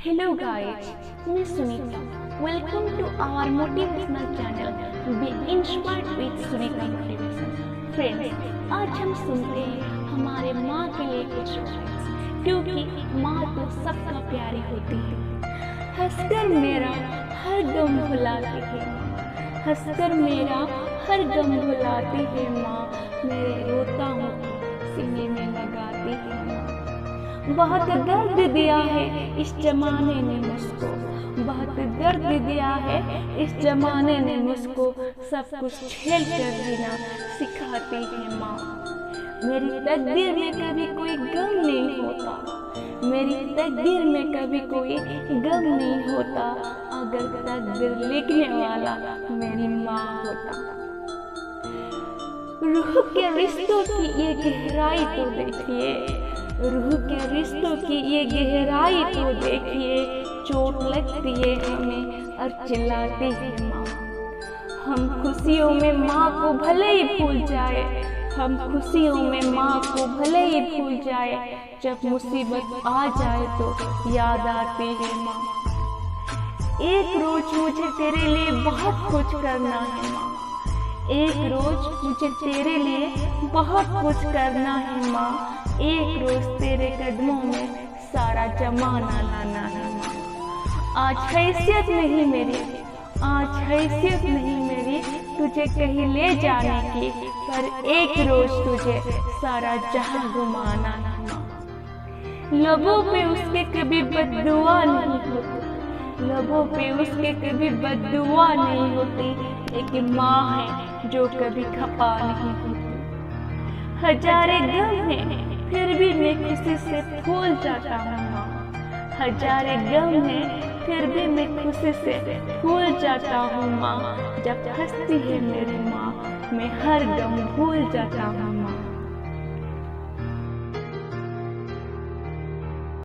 Hello guys, Miss Sunita. Welcome to our motivational channel. Be inspired with Sunita Motivation. Friends, आज हम सुनते हैं हमारे माँ के लिए कुछ वर्ड्स, क्योंकि माँ तो सबका प्यारी होती है। हंसकर मेरा हर गम भुलाती है माँ, हंसकर मेरा हर गम भुलाती है माँ, मेरे रोता हूँ सीने में लगाती है माँ। बहुत दर्द दिया है इस जमाने ने मुझको, बहुत दर्द दिया है इस जमाने ने मुझको, सब कुछ झेल कर जीना सिखाती है माँ। मेरी तकदीर में कभी कोई गम नहीं होता, मेरी तकदीर में कभी कोई गम नहीं होता, अगर तकदीर लिखने वाला मेरी माँ होता। रूह के रिश्तों की ये गहराई तो देखिए, रूह के रिश्तों की ये गहराई तो देखिए, चोट लगती है हमें और चिल्लाती है माँ। हम खुशियों में माँ को भले ही भूल जाए, हम खुशियों में माँ को भले ही भूल जाए, जब मुसीबत आ जाए तो याद आती है माँ। एक रोज मुझे तेरे लिए बहुत कुछ करना है माँ, एक रोज मुझे तेरे लिए बहुत कुछ करना है माँ, एक रोज तेरे कदमों में सारा जमाना लाना है माँ। आज हैसियत नहीं मेरी, आज हैसियत नहीं मेरी तुझे कहीं ले जाने की, पर एक रोज तुझे सारा जहां घुमाना है माँ। लबों पे उसके कभी बद्दुआ नहीं होती, लबों पे उसके कभी बद्दुआ नहीं होती, एक माँ है जो कभी खपा नहीं होती। हजारे गम है फिर भी मैं खुशी से फूल जाता हूँ माँ, हजारे गम है फिर भी मैं खुशी से फूल जाता हूँ माँ। जब हंसती है मेरी माँ मैं हर गम भूल जाता हूँ।